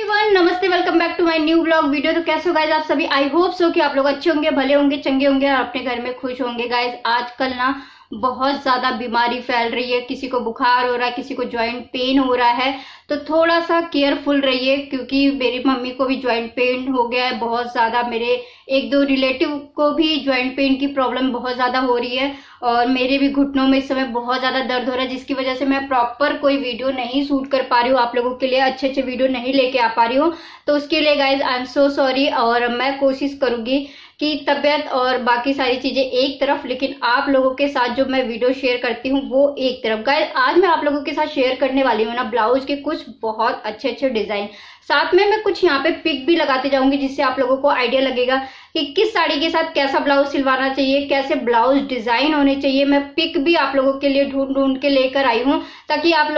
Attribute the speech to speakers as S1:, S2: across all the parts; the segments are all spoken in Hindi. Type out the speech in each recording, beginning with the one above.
S1: एवरीवन, नमस्ते, welcome back to my new blog video. तो कैसे हो गाइज आप सभी? आई होप सो कि आप लोग अच्छे होंगे, भले होंगे, चंगे होंगे और अपने घर में खुश होंगे। गाइज आजकल ना बहुत ज्यादा बीमारी फैल रही है, किसी को बुखार हो रहा है, किसी को ज्वाइंट पेन हो रहा है। तो थोड़ा सा केयरफुल रहिए, क्योंकि मेरी मम्मी को भी ज्वाइंट पेन हो गया है बहुत ज्यादा। मेरे एक दो रिलेटिव को भी ज्वाइंट पेन की प्रॉब्लम बहुत ज्यादा हो रही है और मेरे भी घुटनों में इस समय बहुत ज्यादा दर्द हो रहा है, जिसकी वजह से मैं प्रॉपर कोई वीडियो नहीं शूट कर पा रही हूँ, आप लोगों के लिए अच्छे अच्छे वीडियो नहीं लेके आ पा रही हूँ। तो उसके लिए guys I am so sorry. और मैं कोशिश करूंगी कि तबियत और बाकी सारी चीजें एक तरफ, लेकिन आप लोगों के साथ जो मैं वीडियो शेयर करती हूँ वो एक तरफ। गाइस आज मैं आप लोगों के साथ शेयर करने वाली हूँ ना ब्लाउज के कुछ बहुत अच्छे अच्छे डिजाइन, साथ में मैं कुछ यहाँ पे पिक भी लगाते जाऊंगी, जिससे आप लोगों को आइडिया लगेगा कि किस साड़ी के साथ कैसा ब्लाउज सिलवाना चाहिए, कैसे ब्लाउज डिजाइन होने चाहिए। मैं पिक भी आप लोगों के लिए ढूंढ ढूंढ के लेकर आई हूँ, ताकि आप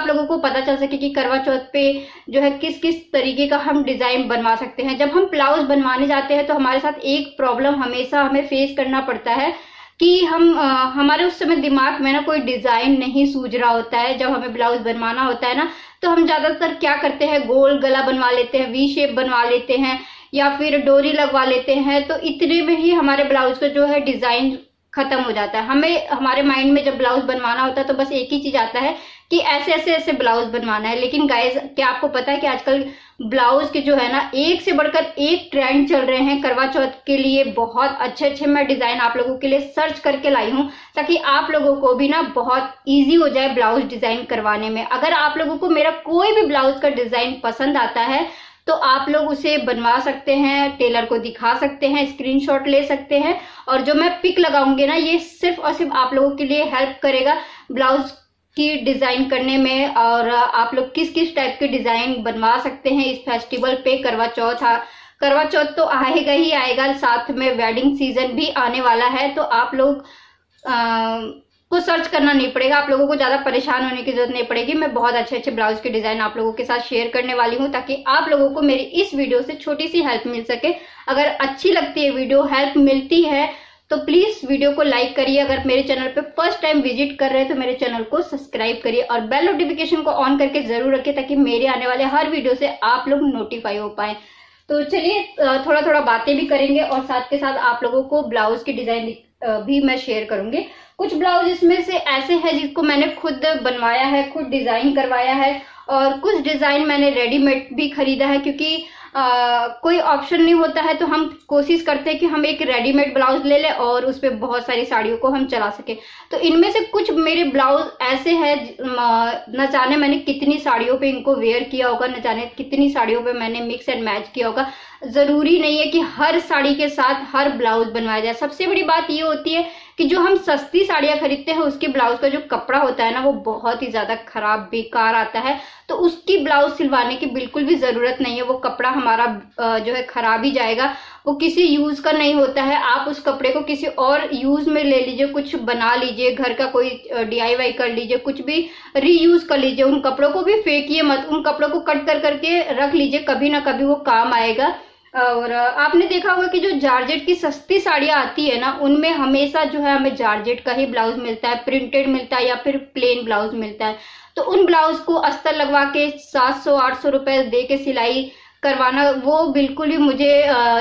S1: लोगों को पता चल सके कि करवा चौथ पे जो है किस किस तरीके का हम डिजाइन बनवा सकते हैं। जब हम ब्लाउज बनवाने जाते हैं तो हमारे साथ एक प्रॉब्लम हमेशा हमें फेस करना पड़ता है कि हमारे उस समय दिमाग में ना कोई डिजाइन नहीं सूझ रहा होता है। जब हमें ब्लाउज बनवाना होता है ना, तो हम ज्यादातर क्या करते हैं, गोल गला बनवा लेते हैं, वी शेप बनवा लेते हैं या फिर डोरी लगवा लेते हैं। तो इतने में ही हमारे ब्लाउज का जो है डिजाइन खत्म हो जाता है। हमें हमारे माइंड में जब ब्लाउज बनवाना होता है तो बस एक ही चीज आता है कि ऐसे ऐसे ऐसे ब्लाउज बनवाना है। लेकिन गाइज क्या आपको पता है कि आजकल ब्लाउज के जो है ना एक से बढ़कर एक ट्रेंड चल रहे हैं करवा चौथ के लिए। बहुत अच्छे अच्छे मैं डिजाइन आप लोगों के लिए सर्च करके लाई हूँ, ताकि आप लोगों को भी ना बहुत इजी हो जाए ब्लाउज डिजाइन करवाने में। अगर आप लोगों को मेरा कोई भी ब्लाउज का डिजाइन पसंद आता है तो आप लोग उसे बनवा सकते हैं, टेलर को दिखा सकते हैं, स्क्रीनशॉट ले सकते हैं। और जो मैं पिक लगाऊंगी ना, ये सिर्फ और सिर्फ आप लोगों के लिए हेल्प करेगा ब्लाउज की डिजाइन करने में, और आप लोग किस किस टाइप के डिजाइन बनवा सकते हैं इस फेस्टिवल पे। करवा चौथ तो आएगा ही आएगा, साथ में वेडिंग सीजन भी आने वाला है। तो आप लोग को सर्च करना नहीं पड़ेगा, आप लोगों को ज्यादा परेशान होने की जरूरत नहीं पड़ेगी। मैं बहुत अच्छे अच्छे ब्लाउज के डिजाइन आप लोगों के साथ शेयर करने वाली हूँ, ताकि आप लोगों को मेरी इस वीडियो से छोटी सी हेल्प मिल सके। अगर अच्छी लगती है वीडियो, हेल्प मिलती है, तो प्लीज वीडियो को लाइक करिए। अगर मेरे चैनल पे फर्स्ट टाइम विजिट कर रहे हैं तो मेरे चैनल को सब्सक्राइब करिए और बेल नोटिफिकेशन को ऑन करके जरूर रखिए, ताकि मेरे आने वाले हर वीडियो से आप लोग नोटिफाई हो पाए। तो चलिए थोड़ा थोड़ा बातें भी करेंगे और साथ के साथ आप लोगों को ब्लाउज की डिजाइन भी मैं शेयर करूंगी। कुछ ब्लाउज इसमें से ऐसे हैं जिसको मैंने खुद बनवाया है, खुद डिजाइन करवाया है, और कुछ डिजाइन मैंने रेडीमेड भी खरीदा है, क्योंकि कोई ऑप्शन नहीं होता है तो हम कोशिश करते हैं कि हम एक रेडीमेड ब्लाउज ले लें और उस पर बहुत सारी साड़ियों को हम चला सके। तो इनमें से कुछ मेरे ब्लाउज ऐसे हैं, न जाने मैंने कितनी साड़ियों पे इनको वेयर किया होगा, न जाने कितनी साड़ियों पे मैंने मिक्स एंड मैच किया होगा। जरूरी नहीं है कि हर साड़ी के साथ हर ब्लाउज बनवाया जाए। सबसे बड़ी बात ये होती है कि जो हम सस्ती साड़ियां खरीदते हैं उसके ब्लाउज का जो कपड़ा होता है ना, वो बहुत ही ज्यादा खराब बेकार आता है। तो उसकी ब्लाउज सिलवाने की बिल्कुल भी जरूरत नहीं है। वो कपड़ा हमारा जो है खराब ही जाएगा, वो किसी यूज का नहीं होता है। आप उस कपड़े को किसी और यूज में ले लीजिए, कुछ बना लीजिए, घर का कोई DIY कर लीजिए, कुछ भी रीयूज कर लीजिए। उन कपड़ों को भी फेंकिए मत, उन कपड़ों को कट कर करके रख लीजिए, कभी ना कभी वो काम आएगा। और आपने देखा होगा कि जो जॉर्जेट की सस्ती साड़ियां आती है ना, उनमें हमेशा जो है हमें जॉर्जेट का ही ब्लाउज मिलता है, प्रिंटेड मिलता है या फिर प्लेन ब्लाउज मिलता है। तो उन ब्लाउज को अस्तर लगवा के 700-800 रुपए दे के सिलाई करवाना, वो बिल्कुल भी मुझे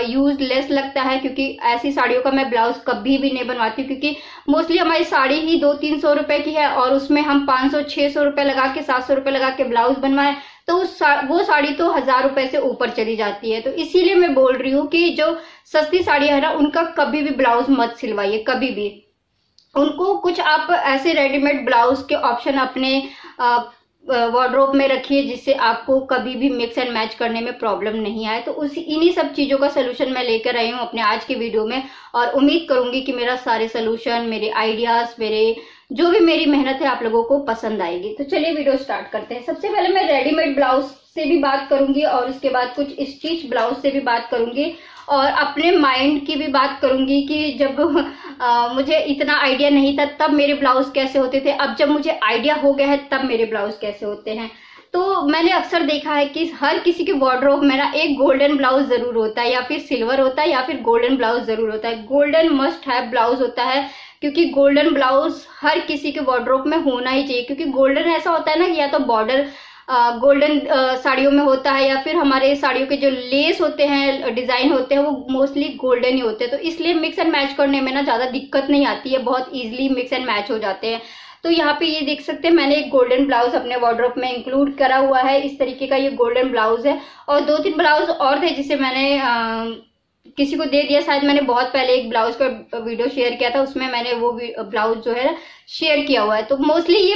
S1: यूजलेस लगता है, क्योंकि ऐसी साड़ियों का मैं ब्लाउज कभी भी नहीं बनवाती हूँ। क्योंकि मोस्टली हमारी साड़ी ही 200-300 रुपए की है और उसमें हम 500-600 रुपए लगा के, 700 रुपए लगा के ब्लाउज बनवाए तो वो साड़ी तो 1000 रुपए से ऊपर चली जाती है। तो इसीलिए मैं बोल रही हूँ कि जो सस्ती साड़ियां है ना, उनका कभी भी ब्लाउज मत सिलवाइए, कभी भी। उनको कुछ आप ऐसे रेडीमेड ब्लाउज के ऑप्शन अपने वार्डरोब में रखिए, जिससे आपको कभी भी मिक्स एंड मैच करने में प्रॉब्लम नहीं आए। तो इन्हीं सब चीजों का सोल्यूशन मैं लेकर आई हूँ अपने आज के वीडियो में, और उम्मीद करूंगी कि मेरा सारे सोल्यूशन, मेरे आइडियाज, मेरे जो भी मेरी मेहनत है आप लोगों को पसंद आएगी। तो चलिए वीडियो स्टार्ट करते हैं। सबसे पहले मैं रेडीमेड ब्लाउज से भी बात करूंगी और उसके बाद कुछ स्टिच ब्लाउज से भी बात करूंगी, और अपने माइंड की भी बात करूंगी कि जब मुझे इतना आइडिया नहीं था तब मेरे ब्लाउज कैसे होते थे, अब जब मुझे आइडिया हो गया है तब मेरे ब्लाउज कैसे होते हैं। तो मैंने अक्सर देखा है कि हर किसी के वार्डरोब में ना एक गोल्डन ब्लाउज जरूर होता है, या फिर सिल्वर होता है, या फिर गोल्डन ब्लाउज जरूर होता है। गोल्डन मस्ट हैव ब्लाउज होता है, क्योंकि गोल्डन ब्लाउज हर किसी के वार्डरोब में होना ही चाहिए। क्योंकि गोल्डन ऐसा होता है ना कि या तो बॉर्डर गोल्डन साड़ियों में होता है, या फिर हमारे साड़ियों के जो लेस होते हैं, डिजाइन होते हैं, वो मोस्टली गोल्डन ही होते हैं। तो इसलिए मिक्स एंड मैच करने में ना ज्यादा दिक्कत नहीं आती है, बहुत इजीली मिक्स एंड मैच हो जाते हैं। तो यहाँ पे ये देख सकते हैं मैंने एक गोल्डन ब्लाउज अपने वार्डरोब में इंक्लूड करा हुआ है। इस तरीके का ये गोल्डन ब्लाउज है, और 2-3 ब्लाउज और थे जिसे मैंने किसी को दे दिया। शायद मैंने बहुत पहले एक ब्लाउज का वीडियो शेयर किया था, उसमें मैंने वो ब्लाउज जो है शेयर किया हुआ है। तो मोस्टली ये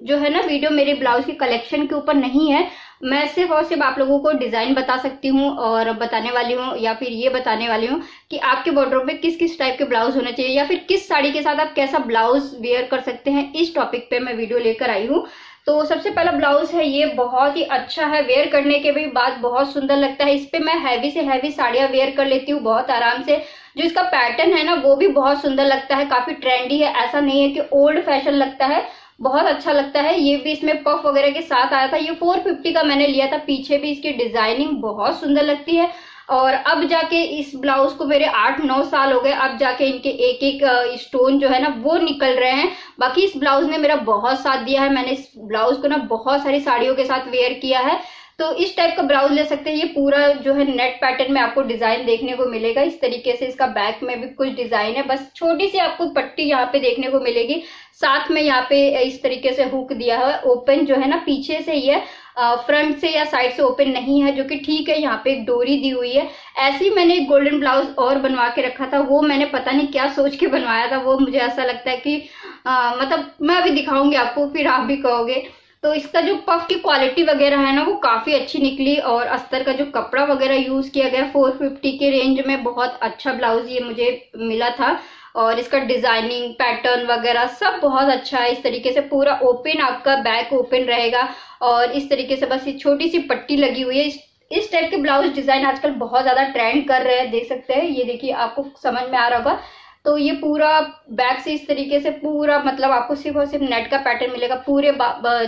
S1: जो है ना वीडियो मेरे ब्लाउज के कलेक्शन के ऊपर नहीं है, मैं सिर्फ और सिर्फ आप लोगों को डिजाइन बता सकती हूँ और बताने वाली हूँ, या फिर ये बताने वाली हूँ कि आपके वार्डरोब में किस किस टाइप के ब्लाउज होने चाहिए, या फिर किस साड़ी के साथ आप कैसा ब्लाउज वेयर कर सकते हैं। इस टॉपिक पे मैं वीडियो लेकर आई हूँ। तो सबसे पहला ब्लाउज है ये, बहुत ही अच्छा है, वेयर करने के भी बाद बहुत सुंदर लगता है। इस पे मैं हैवी से हैवी साड़ियां वेयर कर लेती हूँ बहुत आराम से। जो इसका पैटर्न है ना वो भी बहुत सुंदर लगता है, काफी ट्रेंडी है, ऐसा नहीं है कि ओल्ड फैशन लगता है, बहुत अच्छा लगता है। ये भी इसमें पफ वगैरह के साथ आया था। ये 450 का मैंने लिया था। पीछे भी इसकी डिजाइनिंग बहुत सुंदर लगती है, और अब जाके इस ब्लाउज को मेरे 8-9 साल हो गए, अब जाके इनके एक एक स्टोन जो है ना वो निकल रहे हैं। बाकी इस ब्लाउज ने मेरा बहुत साथ दिया है, मैंने इस ब्लाउज को ना बहुत सारी साड़ियों के साथ वेयर किया है। तो इस टाइप का ब्लाउज ले सकते हैं। ये पूरा जो है नेट पैटर्न में आपको डिजाइन देखने को मिलेगा इस तरीके से। इसका बैक में भी कुछ डिजाइन है, बस छोटी सी आपको पट्टी यहाँ पे देखने को मिलेगी। साथ में यहाँ पे इस तरीके से हुक दिया है, ओपन जो है ना पीछे से ही है, फ्रंट से या साइड से ओपन नहीं है, जो कि ठीक है। यहाँ पे एक डोरी दी हुई है। ऐसे ही मैंने एक गोल्डन ब्लाउज और बनवा के रखा था, वो मैंने पता नहीं क्या सोच के बनवाया था, वो मुझे ऐसा लगता है कि मतलब मैं अभी दिखाऊंगी आपको, फिर आप भी कहोगे। तो इसका जो पफ की क्वालिटी वगैरह है ना वो काफी अच्छी निकली, और अस्तर का जो कपड़ा वगैरह यूज किया गया 450 के रेंज में बहुत अच्छा ब्लाउज ये मुझे मिला था। और इसका डिजाइनिंग पैटर्न वगैरह सब बहुत अच्छा है। इस तरीके से पूरा ओपन, आपका बैक ओपन रहेगा, और इस तरीके से बस ये छोटी सी पट्टी लगी हुई है। इस टाइप के ब्लाउज डिजाइन आजकल बहुत ज्यादा ट्रेंड कर रहे हैं, देख सकते हैं। ये देखिए, आपको समझ में आ रहा होगा। तो ये पूरा बैक से इस तरीके से पूरा, मतलब आपको सिर्फ और सिर्फ नेट का पैटर्न मिलेगा। पूरे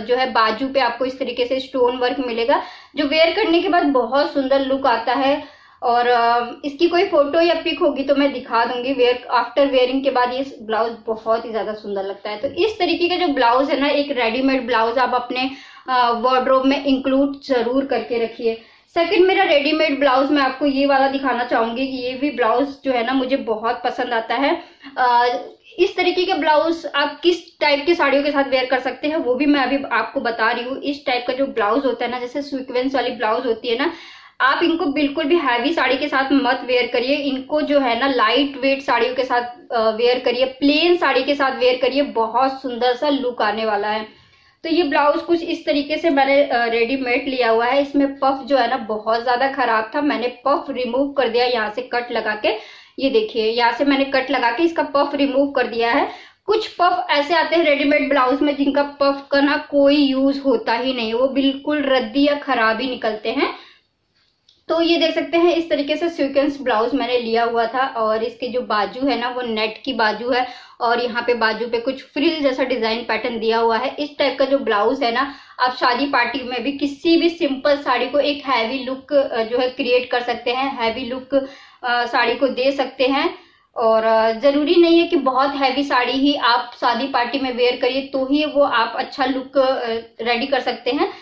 S1: जो है बाजू पे आपको इस तरीके से स्टोन वर्क मिलेगा, जो वेयर करने के बाद बहुत सुंदर लुक आता है। और इसकी कोई फोटो या पिक होगी तो मैं दिखा दूंगी। वेयर आफ्टर वेयरिंग के बाद ये ब्लाउज बहुत ही ज्यादा सुंदर लगता है। तो इस तरीके का जो ब्लाउज है ना, एक रेडीमेड ब्लाउज आप अपने वार्डरोब में इंक्लूड जरूर करके रखिए। सेकंड मेरा रेडीमेड ब्लाउज मैं आपको ये वाला दिखाना चाहूंगी कि ये भी ब्लाउज जो है ना मुझे बहुत पसंद आता है। इस तरीके के ब्लाउज आप किस टाइप की साड़ियों के साथ वेयर कर सकते हैं वो भी मैं अभी आपको बता रही हूँ। इस टाइप का जो ब्लाउज होता है ना, जैसे सीक्वेंस वाली ब्लाउज होती है ना, आप इनको बिल्कुल भी हैवी साड़ी के साथ मत वेयर करिए। इनको जो है ना लाइट वेट साड़ियों के साथ वेयर करिए, प्लेन साड़ी के साथ वेयर करिए, बहुत सुंदर सा लुक आने वाला है। तो ये ब्लाउज कुछ इस तरीके से मैंने रेडीमेड लिया हुआ है। इसमें पफ जो है ना बहुत ज्यादा खराब था, मैंने पफ रिमूव कर दिया यहाँ से कट लगा के। ये देखिए, यहाँ से मैंने कट लगा के इसका पफ रिमूव कर दिया है। कुछ पफ ऐसे आते हैं रेडीमेड ब्लाउज में जिनका पफ का ना कोई यूज होता ही नहीं, वो बिल्कुल रद्दी या खराब ही निकलते हैं। तो ये देख सकते हैं, इस तरीके से सीक्वेंस ब्लाउज मैंने लिया हुआ था, और इसके जो बाजू है ना वो नेट की बाजू है, और यहाँ पे बाजू पे कुछ फ्रिल जैसा डिजाइन पैटर्न दिया हुआ है। इस टाइप का जो ब्लाउज है ना, आप शादी पार्टी में भी किसी भी सिंपल साड़ी को एक हैवी लुक जो है क्रिएट कर सकते हैं, हैवी लुक साड़ी को दे सकते हैं। और जरूरी नहीं है कि बहुत हैवी साड़ी ही आप शादी पार्टी में वेयर करिए तो ही वो आप अच्छा लुक रेडी कर सकते हैं।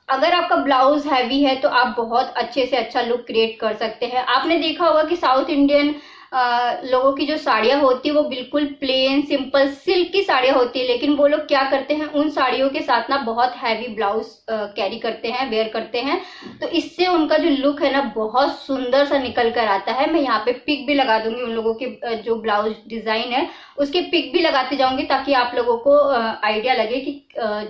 S1: अगर आपका ब्लाउज हैवी है तो आप बहुत अच्छे से अच्छा लुक क्रिएट कर सकते हैं। आपने देखा होगा कि साउथ इंडियन लोगों की जो साड़ियां होती है वो बिल्कुल प्लेन सिंपल सिल्क की साड़ियां होती है, लेकिन वो लोग क्या करते हैं, उन साड़ियों के साथ ना बहुत हैवी ब्लाउज कैरी करते हैं, वेयर करते हैं। तो इससे उनका जो लुक है ना बहुत सुंदर सा निकल कर आता है। मैं यहाँ पे पिक भी लगा दूंगी उन लोगों के जो ब्लाउज डिजाइन है उसके पिक भी लगाते जाऊंगी, ताकि आप लोगों को आइडिया लगे कि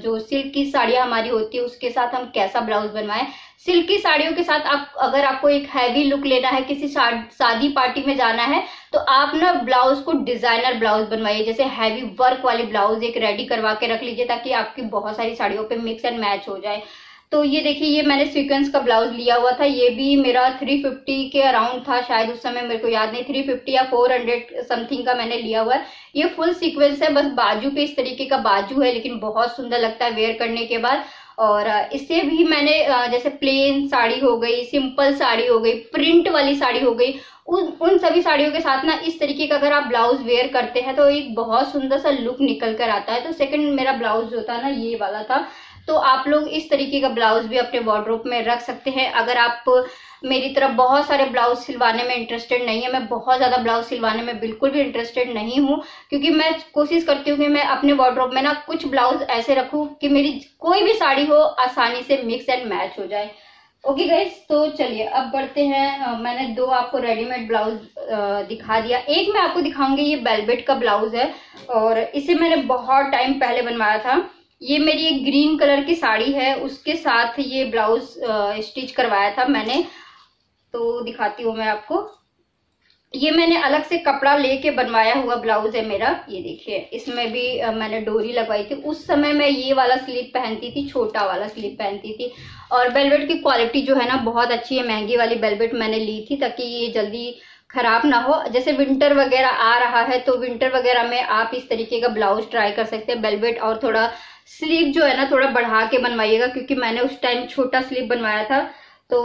S1: जो सिल्क की साड़ियां हमारी होती है उसके साथ हम कैसा ब्लाउज बनवाएं। सिल्क की साड़ियों के साथ आप अगर आपको एक हैवी लुक लेना है, किसी शादी पार्टी में जाना है, तो आप ना ब्लाउज को डिजाइनर ब्लाउज बनवाइए। जैसे हैवी वर्क वाली ब्लाउज एक रेडी करवा के रख लीजिए, ताकि आपकी बहुत सारी साड़ियों पे मिक्स एंड मैच हो जाए। तो ये देखिए, ये मैंने सीक्वेंस का ब्लाउज लिया हुआ था, ये भी मेरा 350 के अराउंड था शायद, उस समय मेरे को याद नहीं, 350 या 400 समथिंग का मैंने लिया हुआ है। ये फुल सीक्वेंस है, बस बाजू पे इस तरीके का बाजू है, लेकिन बहुत सुंदर लगता है वेयर करने के बाद। और इससे भी मैंने जैसे प्लेन साड़ी हो गई, सिंपल साड़ी हो गई, प्रिंट वाली साड़ी हो गई, उन सभी साड़ियों के साथ ना इस तरीके का अगर आप ब्लाउज वेयर करते हैं तो एक बहुत सुंदर सा लुक निकल कर आता है। तो सेकंड मेरा ब्लाउज जो था ना ये वाला था। तो आप लोग इस तरीके का ब्लाउज भी अपने वार्डरोब में रख सकते हैं। अगर आप मेरी तरफ बहुत सारे ब्लाउज सिलवाने में इंटरेस्टेड नहीं है, मैं बहुत ज्यादा ब्लाउज सिलवाने में बिल्कुल भी इंटरेस्टेड नहीं हूँ, क्योंकि मैं कोशिश करती हूँ कि मैं अपने वार्डरोब में ना कुछ ब्लाउज ऐसे रखूँ कि मेरी कोई भी साड़ी हो आसानी से मिक्स एंड मैच हो जाए। ओके गाइस, तो चलिए अब बढ़ते हैं। मैंने 2 आपको रेडीमेड ब्लाउज दिखा दिया। एक मैं आपको दिखाऊंगी, ये वेलवेट का ब्लाउज है और इसे मैंने बहुत टाइम पहले बनवाया था। ये मेरी एक ग्रीन कलर की साड़ी है, उसके साथ ये ब्लाउज स्टिच करवाया था मैंने। तो दिखाती हूँ मैं आपको। ये मैंने अलग से कपड़ा लेके बनवाया हुआ ब्लाउज है मेरा। ये देखिए, इसमें भी मैंने डोरी लगवाई थी। उस समय मैं ये वाला स्लीव पहनती थी, छोटा वाला स्लीव पहनती थी। और वेलवेट की क्वालिटी जो है ना बहुत अच्छी है। महंगी वाली वेलवेट मैंने ली थी ताकि ये जल्दी खराब ना हो। जैसे विंटर वगैरह आ रहा है तो विंटर वगैरह में आप इस तरीके का ब्लाउज ट्राई कर सकते हैं वेलवेट। और थोड़ा स्लीव जो है ना थोड़ा बढ़ा के बनवाइएगा, क्योंकि मैंने उस टाइम छोटा स्लीव बनवाया था। तो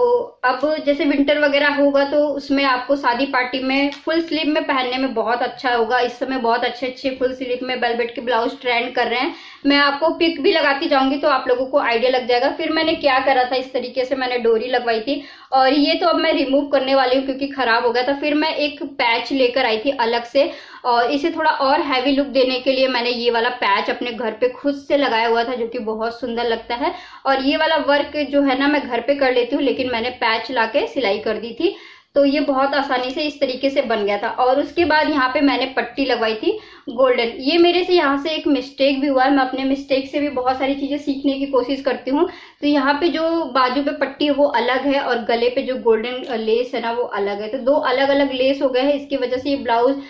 S1: अब जैसे विंटर वगैरह होगा तो उसमें आपको शादी पार्टी में फुल स्लीव में पहनने में बहुत अच्छा होगा। इस समय बहुत अच्छे अच्छे फुल स्लीव में वेलवेट के ब्लाउज ट्रेंड कर रहे हैं। मैं आपको पिक भी लगाती जाऊंगी तो आप लोगों को आइडिया लग जाएगा। फिर मैंने क्या करा था, इस तरीके से मैंने डोरी लगवाई थी और ये तो अब मैं रिमूव करने वाली हूँ क्योंकि खराब हो गया था। फिर मैं एक पैच लेकर आई थी अलग से और इसे थोड़ा और हैवी लुक देने के लिए मैंने ये वाला पैच अपने घर पे खुद से लगाया हुआ था, जो कि बहुत सुंदर लगता है। और ये वाला वर्क जो है ना मैं घर पे कर लेती हूँ, लेकिन मैंने पैच लाके सिलाई कर दी थी तो ये बहुत आसानी से इस तरीके से बन गया था। और उसके बाद यहाँ पे मैंने पट्टी लगवाई थी गोल्डन। ये मेरे से यहाँ से एक मिस्टेक भी हुआ है। मैं अपने मिस्टेक से भी बहुत सारी चीजें सीखने की कोशिश करती हूँ। तो यहाँ पे जो बाजू पे पट्टी है वो अलग है और गले पे जो गोल्डन लेस है ना वो अलग है। तो 2 अलग अलग लेस हो गए हैं। इसकी वजह से ये ब्लाउज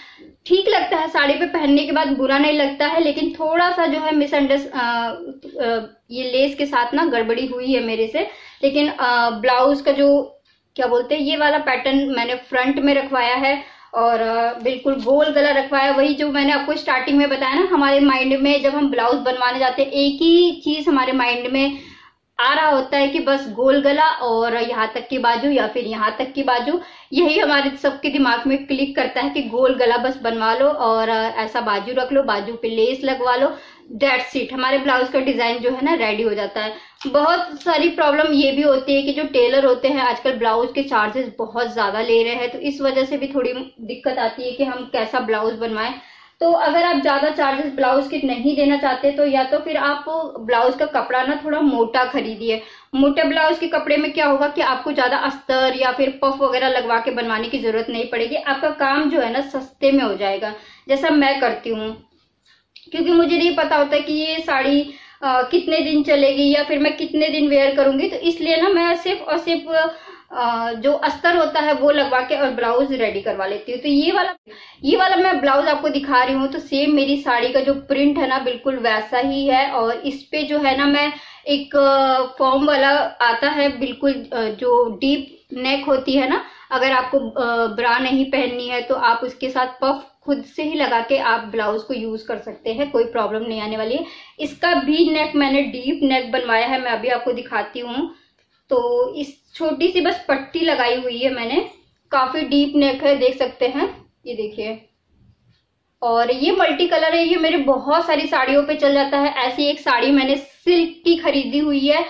S1: ठीक लगता है, साड़ी पे पहनने के बाद बुरा नहीं लगता है, लेकिन थोड़ा सा जो है ये लेस के साथ ना गड़बड़ी हुई है मेरे से। लेकिन ब्लाउज का जो क्या बोलते हैं ये वाला पैटर्न मैंने फ्रंट में रखवाया है और बिल्कुल गोल गला रखवाया। वही जो मैंने आपको स्टार्टिंग में बताया ना, हमारे माइंड में जब हम ब्लाउज बनवाने जाते हैं एक ही चीज हमारे माइंड में आ रहा होता है कि बस गोल गला और यहाँ तक की बाजू या फिर यहाँ तक की बाजू। यही हमारे सबके दिमाग में क्लिक करता है कि गोल गला बस बनवा लो और ऐसा बाजू रख लो, बाजू पे लेस लगवा लो, दैट्स इट, हमारे ब्लाउज का डिजाइन जो है ना रेडी हो जाता है। बहुत सारी प्रॉब्लम ये भी होती है कि जो टेलर होते हैं आजकल ब्लाउज के चार्जेस बहुत ज्यादा ले रहे हैं, तो इस वजह से भी थोड़ी दिक्कत आती है कि हम कैसा ब्लाउज बनवाएं। तो अगर आप ज्यादा चार्जेस ब्लाउज के नहीं देना चाहते तो या तो फिर आप ब्लाउज का कपड़ा ना थोड़ा मोटा खरीदिए। मोटे ब्लाउज के कपड़े में क्या होगा कि आपको ज्यादा अस्तर या फिर पफ वगैरह लगवा के बनवाने की जरूरत नहीं पड़ेगी। आपका काम जो है ना सस्ते में हो जाएगा, जैसा मैं करती हूँ। क्योंकि मुझे नहीं पता होता कि ये साड़ी कितने दिन चलेगी या फिर मैं कितने दिन वेयर करूंगी, तो इसलिए ना मैं सिर्फ और सिर्फ जो अस्तर होता है वो लगवा के और ब्लाउज रेडी करवा लेती हूँ। तो ये वाला मैं ब्लाउज आपको दिखा रही हूँ, तो सेम मेरी साड़ी का जो प्रिंट है ना बिल्कुल वैसा ही है। और इस पे जो है ना मैं एक फॉर्म वाला आता है बिल्कुल, जो डीप नेक होती है ना, अगर आपको ब्रा नहीं पहननी है तो आप उसके साथ पफ खुद से ही लगा के आप ब्लाउज को यूज कर सकते हैं, कोई प्रॉब्लम नहीं आने वाली है। इसका भी नेक मैंने डीप नेक बनवाया है, मैं अभी आपको दिखाती हूँ। तो इस छोटी सी बस पट्टी लगाई हुई है मैंने, काफी डीप नेक है, देख सकते हैं, ये देखिए। और ये मल्टी कलर है, ये मेरे बहुत सारी साड़ियों पे चल जाता है। ऐसी एक साड़ी मैंने सिल्क की खरीदी हुई है,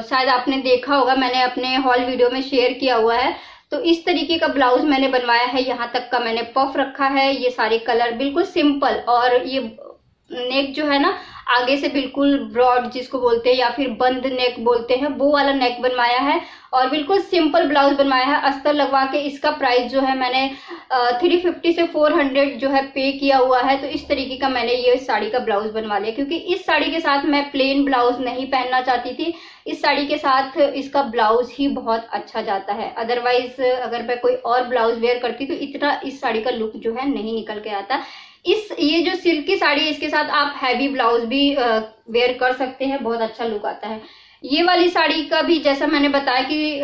S1: शायद आपने देखा होगा, मैंने अपने हॉल वीडियो में शेयर किया हुआ है। तो इस तरीके का ब्लाउज मैंने बनवाया है, यहाँ तक का मैंने पफ रखा है। ये सारे कलर बिल्कुल सिंपल, और ये नेक जो है ना आगे से बिल्कुल ब्रॉड जिसको बोलते हैं या फिर बंद नेक बोलते हैं, वो वाला नेक बनवाया है और बिल्कुल सिंपल ब्लाउज बनवाया है अस्तर लगवा के। इसका प्राइस जो है मैंने 350 से 400 जो है पे किया हुआ है। तो इस तरीके का मैंने ये साड़ी का ब्लाउज बनवा लिया, क्योंकि इस साड़ी के साथ मैं प्लेन ब्लाउज नहीं पहनना चाहती थी। इस साड़ी के साथ इसका ब्लाउज ही बहुत अच्छा जाता है, अदरवाइज अगर मैं कोई और ब्लाउज वेयर करती तो इतना इस साड़ी का लुक जो है नहीं निकल के आता। ये जो सिल्क की साड़ी है इसके साथ आप हैवी ब्लाउज भी वेयर कर सकते हैं, बहुत अच्छा लुक आता है। ये वाली साड़ी का भी जैसा मैंने बताया कि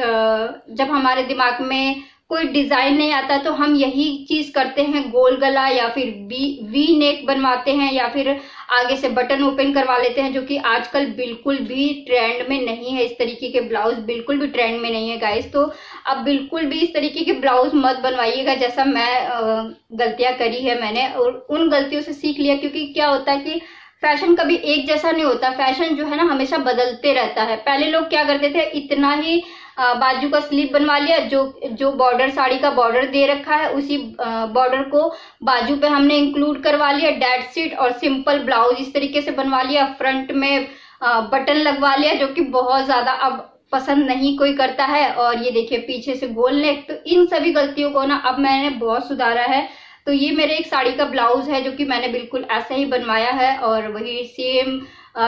S1: जब हमारे दिमाग में कोई डिजाइन नहीं आता तो हम यही चीज करते हैं, गोल गला या फिर वी नेक बनवाते हैं या फिर आगे से बटन ओपन करवा लेते हैं, जो कि आजकल बिल्कुल भी ट्रेंड में नहीं है। इस तरीके के ब्लाउज बिल्कुल भी ट्रेंड में नहीं है गाइस। तो अब बिल्कुल भी इस तरीके के ब्लाउज मत बनवाइएगा, जैसा मैं गलतियां करी है मैंने, और उन गलतियों से सीख लिया। क्योंकि क्या होता है कि फैशन कभी एक जैसा नहीं होता, फैशन जो है ना हमेशा बदलते रहता है। पहले लोग क्या करते थे, इतना ही बाजू का स्लीव बनवा लिया, जो बॉर्डर साड़ी का बॉर्डर दे रखा है उसी बॉर्डर को बाजू पे हमने इंक्लूड करवा लिया, डेड सीट और सिंपल ब्लाउज इस तरीके से बनवा लिया, फ्रंट में बटन लगवा लिया, जो कि बहुत ज्यादा अब पसंद नहीं कोई करता है। और ये देखिए पीछे से गोल नेक, तो इन सभी गलतियों को ना अब मैंने बहुत सुधारा है। तो ये मेरे एक साड़ी का ब्लाउज है जो कि मैंने बिल्कुल ऐसा ही बनवाया है और वही सेम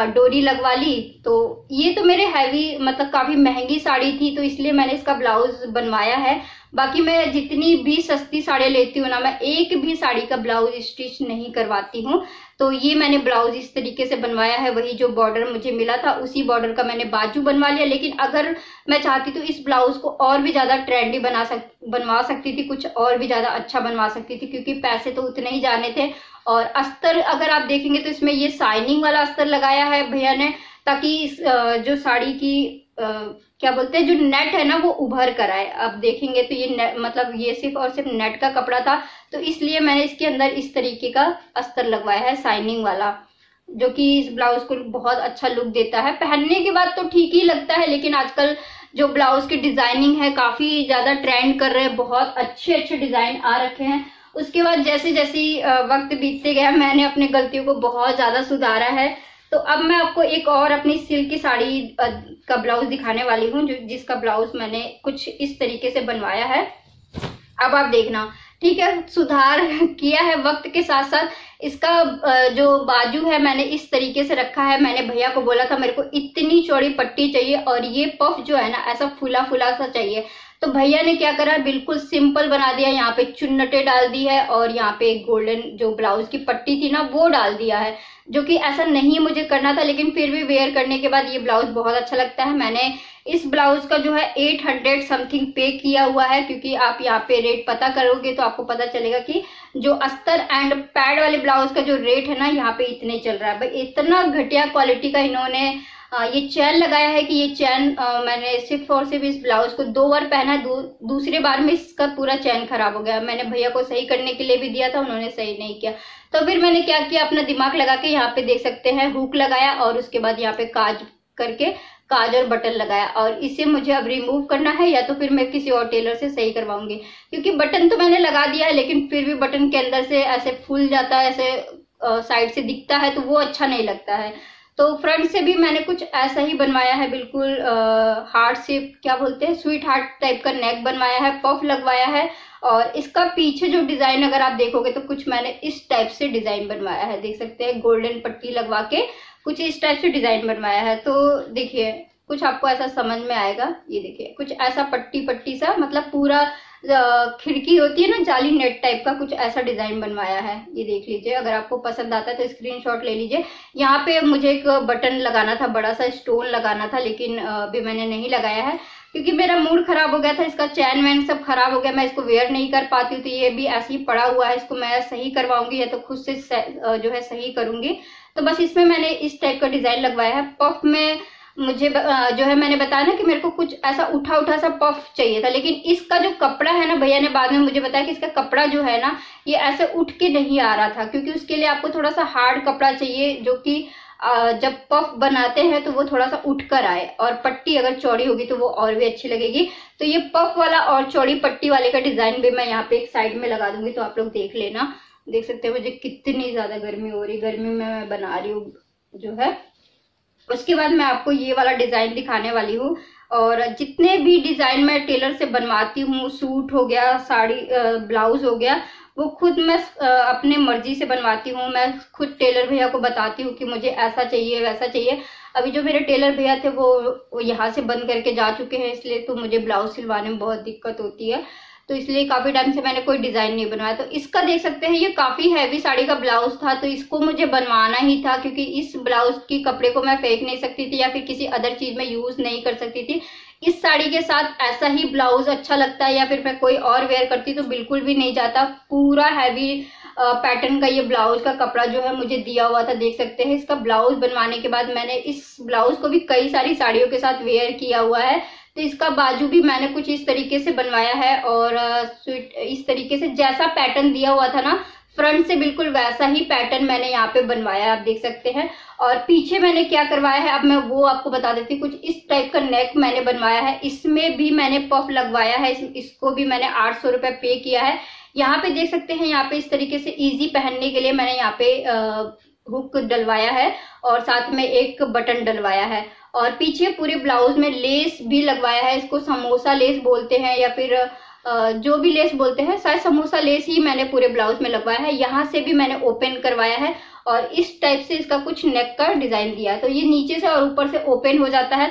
S1: डोरी लगवा ली। तो ये तो मेरे हैवी मतलब काफी महंगी साड़ी थी, तो इसलिए मैंने इसका ब्लाउज बनवाया है। बाकी मैं जितनी भी सस्ती साड़ी लेती हूँ ना, मैं एक भी साड़ी का ब्लाउज स्टिच नहीं करवाती हूँ। तो ये मैंने ब्लाउज इस तरीके से बनवाया है, वही जो बॉर्डर मुझे मिला था उसी बॉर्डर का मैंने बाजू बनवा लिया। लेकिन अगर मैं चाहती तो इस ब्लाउज को और भी ज्यादा ट्रेंडी बनवा सकती थी, कुछ और भी ज्यादा अच्छा बनवा सकती थी, क्योंकि पैसे तो उतने ही जाने थे। और अस्तर अगर आप देखेंगे तो इसमें ये शाइनिंग वाला अस्तर लगाया है भैया ने, ताकि इस जो साड़ी की क्या बोलते हैं जो नेट है ना वो उभर कर आए। अब देखेंगे तो ये मतलब ये सिर्फ और सिर्फ नेट का कपड़ा था, तो इसलिए मैंने इसके अंदर इस तरीके का अस्तर लगवाया है शाइनिंग वाला, जो कि इस ब्लाउज को बहुत अच्छा लुक देता है। पहनने के बाद तो ठीक ही लगता है, लेकिन आजकल जो ब्लाउज की डिजाइनिंग है काफी ज्यादा ट्रेंड कर रहे हैं, बहुत अच्छे अच्छे डिजाइन आ रखे हैं। उसके बाद जैसे जैसे वक्त बीतते गया मैंने अपनी गलतियों को बहुत ज्यादा सुधारा है। तो अब मैं आपको एक और अपनी सिल्क की साड़ी का ब्लाउज दिखाने वाली हूँ, जिसका ब्लाउज मैंने कुछ इस तरीके से बनवाया है। अब आप देखना, ठीक है, सुधार किया है वक्त के साथ साथ। इसका जो बाजू है मैंने इस तरीके से रखा है। मैंने भैया को बोला था मेरे को इतनी चौड़ी पट्टी चाहिए और ये पफ जो है ना ऐसा फुला फुला सा चाहिए। तो भैया ने क्या करा, बिल्कुल सिंपल बना दिया। यहाँ पे चुन्नटे डाल दी है और यहाँ पे गोल्डन जो ब्लाउज की पट्टी थी ना वो डाल दिया है, जो कि ऐसा नहीं मुझे करना था, लेकिन फिर भी वेयर करने के बाद ये ब्लाउज बहुत अच्छा लगता है। मैंने इस ब्लाउज का जो है 800 समथिंग पे किया हुआ है, क्योंकि आप यहाँ पे रेट पता करोगे तो आपको पता चलेगा कि जो अस्तर एंड पैड वाले ब्लाउज का जो रेट है ना यहाँ पे इतने चल रहा है। भाई इतना घटिया क्वालिटी का इन्होंने ये चैन लगाया है कि ये चैन मैंने सिर्फ और सिर्फ इस ब्लाउज को 2 बार पहना है, दूसरे बार में इसका पूरा चैन खराब हो गया। मैंने भैया को सही करने के लिए भी दिया था, उन्होंने सही नहीं किया। तो फिर मैंने क्या किया, अपना दिमाग लगा के यहाँ पे देख सकते हैं हुक लगाया और उसके बाद यहाँ पे काज और बटन लगाया। और इसे मुझे अब रिमूव करना है, या तो फिर मैं किसी और टेलर से सही करवाऊंगी, क्योंकि बटन तो मैंने लगा दिया है लेकिन फिर भी बटन के अंदर से ऐसे फूल जाता है, ऐसे साइड से दिखता है, तो वो अच्छा नहीं लगता है। तो फ्रंट से भी मैंने कुछ ऐसा ही बनवाया है, बिल्कुल हार्ट शेप, क्या बोलते हैं, स्वीट हार्ट टाइप का नेक बनवाया है, पफ लगवाया है। और इसका पीछे जो डिजाइन अगर आप देखोगे तो कुछ मैंने इस टाइप से डिजाइन बनवाया है, देख सकते हैं, गोल्डन पट्टी लगवा के कुछ इस टाइप से डिजाइन बनवाया है। तो देखिए कुछ आपको ऐसा समझ में आएगा, ये देखिए कुछ ऐसा पट्टी पट्टी सा, मतलब पूरा खिड़की होती है ना जाली नेट टाइप का, कुछ ऐसा डिजाइन बनवाया है। ये देख लीजिए, अगर आपको पसंद आता है तो स्क्रीनशॉट ले लीजिए। यहाँ पे मुझे एक बटन लगाना था, बड़ा सा स्टोन लगाना था, लेकिन अभी मैंने नहीं लगाया है क्योंकि मेरा मूड खराब हो गया था। इसका चैन वैन सब खराब हो गया, मैं इसको वेयर नहीं कर पाती हूँ, तो ये भी ऐसे ही पड़ा हुआ है। इसको मैं सही करवाऊंगी या तो खुद से जो है सही करूंगी। तो बस इसमें मैंने इस टाइप का डिजाइन लगवाया है। पफ में मुझे जो है मैंने बताया ना कि मेरे को कुछ ऐसा उठा उठा सा पफ चाहिए था, लेकिन इसका जो कपड़ा है ना, भैया ने बाद में मुझे बताया कि इसका कपड़ा जो है ना ये ऐसे उठ के नहीं आ रहा था, क्योंकि उसके लिए आपको थोड़ा सा हार्ड कपड़ा चाहिए, जो कि जब पफ बनाते हैं तो वो थोड़ा सा उठ कर आए, और पट्टी अगर चौड़ी होगी तो वो और भी अच्छी लगेगी। तो ये पफ वाला और चौड़ी पट्टी वाले का डिजाइन भी मैं यहाँ पे एक साइड में लगा दूंगी, तो आप लोग देख लेना। देख सकते हैं मुझे कितनी ज्यादा गर्मी हो रही, गर्मी में मैं बना रही हूँ जो है। उसके बाद मैं आपको ये वाला डिजाइन दिखाने वाली हूँ। और जितने भी डिजाइन मैं टेलर से बनवाती हूँ, सूट हो गया, साड़ी ब्लाउज हो गया, वो खुद मैं अपने मर्जी से बनवाती हूँ। मैं खुद टेलर भैया को बताती हूँ कि मुझे ऐसा चाहिए वैसा चाहिए। अभी जो मेरे टेलर भैया थे वो यहाँ से बंद करके जा चुके हैं, इसलिए तो मुझे ब्लाउज सिलवाने में बहुत दिक्कत होती है, तो इसलिए काफी टाइम से मैंने कोई डिजाइन नहीं बनवाया। तो इसका देख सकते हैं, ये काफी हैवी साड़ी का ब्लाउज था, तो इसको मुझे बनवाना ही था, क्योंकि इस ब्लाउज की कपड़े को मैं फेंक नहीं सकती थी या फिर किसी अदर चीज में यूज नहीं कर सकती थी। इस साड़ी के साथ ऐसा ही ब्लाउज अच्छा लगता है, या फिर मैं कोई और वेयर करती तो बिल्कुल भी नहीं जाता। पूरा हैवी पैटर्न का ये ब्लाउज का कपड़ा जो है मुझे दिया हुआ था, देख सकते हैं। इसका ब्लाउज बनवाने के बाद मैंने इस ब्लाउज को भी कई सारी साड़ियों के साथ वेयर किया हुआ है। तो इसका बाजू भी मैंने कुछ इस तरीके से बनवाया है, और इस तरीके से जैसा पैटर्न दिया हुआ था ना फ्रंट से बिल्कुल वैसा ही पैटर्न मैंने यहाँ पे बनवाया है, आप देख सकते हैं। और पीछे मैंने क्या करवाया है अब मैं वो आपको बता देती हूँ। कुछ इस टाइप का नेक मैंने बनवाया है, इसमें भी मैंने पफ लगवाया है, इसको भी मैंने 800 रुपये पे किया है। यहाँ पे देख सकते हैं, यहाँ पे इस तरीके से इजी पहनने के लिए मैंने यहाँ पे हुक डलवाया है और साथ में एक बटन डलवाया है। और पीछे पूरे ब्लाउज में लेस भी लगवाया है, इसको समोसा लेस बोलते हैं या फिर जो भी लेस बोलते हैं, शायद समोसा लेस ही मैंने पूरे ब्लाउज में लगवाया है। यहाँ से भी मैंने ओपन करवाया है और इस टाइप से इसका कुछ नेक का डिजाइन दिया है। तो ये नीचे से और ऊपर से ओपन हो जाता है,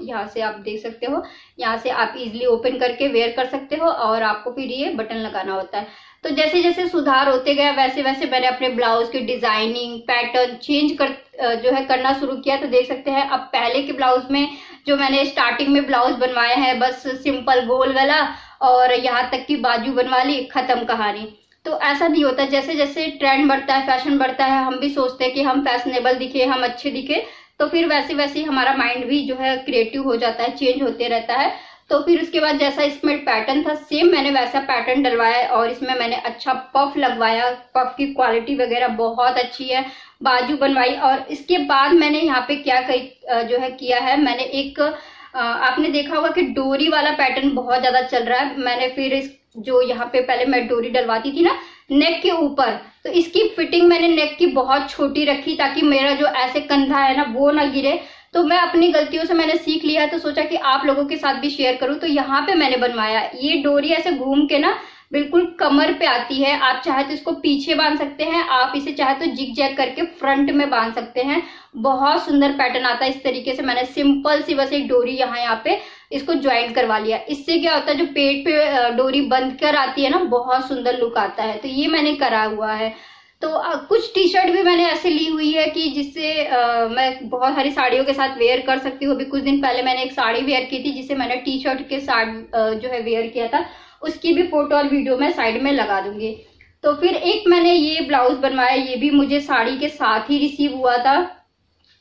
S1: यहाँ से आप देख सकते हो, यहाँ से आप इजीली ओपन करके वेयर कर सकते हो और आपको फिर ये बटन लगाना होता है। तो जैसे जैसे सुधार होते गए वैसे वैसे मैंने अपने ब्लाउज की डिजाइनिंग पैटर्न चेंज करना शुरू किया। तो देख सकते हैं अब पहले के ब्लाउज में जो मैंने स्टार्टिंग में ब्लाउज बनवाया है बस सिंपल गोल गला और यहाँ तक की बाजू बनवा ली, खत्म कहानी। तो ऐसा नहीं होता, जैसे जैसे ट्रेंड बढ़ता है, फैशन बढ़ता है, हम भी सोचते हैं कि हम फैशनेबल दिखे, हम अच्छे दिखे, तो फिर वैसे वैसे हमारा माइंड भी जो है क्रिएटिव हो जाता है, चेंज होते रहता है। तो फिर उसके बाद जैसा इसमें पैटर्न था सेम मैंने वैसा पैटर्न डलवाया और इसमें मैंने अच्छा पफ लगवाया। पफ की क्वालिटी वगैरह बहुत अच्छी है, बाजू बनवाई। और इसके बाद मैंने यहाँ पे क्या जो है किया है, मैंने एक आपने देखा होगा कि डोरी वाला पैटर्न बहुत ज्यादा चल रहा है। मैंने फिर इस जो यहाँ पे पहले मैं डोरी डलवाती थी ना नेक के ऊपर, तो इसकी फिटिंग मैंने नेक की बहुत छोटी रखी ताकि मेरा जो ऐसे कंधा है ना वो ना गिरे। तो मैं अपनी गलतियों से मैंने सीख लिया है, तो सोचा कि आप लोगों के साथ भी शेयर करूं। तो यहाँ पे मैंने बनवाया, ये डोरी ऐसे घूम के ना बिल्कुल कमर पे आती है। आप चाहे तो इसको पीछे बांध सकते हैं, आप इसे चाहे तो जिग जैग करके फ्रंट में बांध सकते हैं। बहुत सुंदर पैटर्न आता है। इस तरीके से मैंने सिंपल सी बस एक डोरी यहाँ पे इसको ज्वाइन करवा लिया। इससे क्या होता है, जो पेट पे डोरी बंध कर आती है ना, बहुत सुंदर लुक आता है। तो ये मैंने करा हुआ है। तो कुछ टी शर्ट भी मैंने ऐसे ली हुई है कि जिससे मैं बहुत सारी साड़ियों के साथ वेयर कर सकती हूँ। अभी कुछ दिन पहले मैंने एक साड़ी वेयर की थी जिसे मैंने टी शर्ट के साथ जो है वेयर किया था, उसकी भी फोटो और वीडियो मैं साइड में लगा दूंगी। तो फिर एक मैंने ये ब्लाउज बनवाया, ये भी मुझे साड़ी के साथ ही रिसीव हुआ था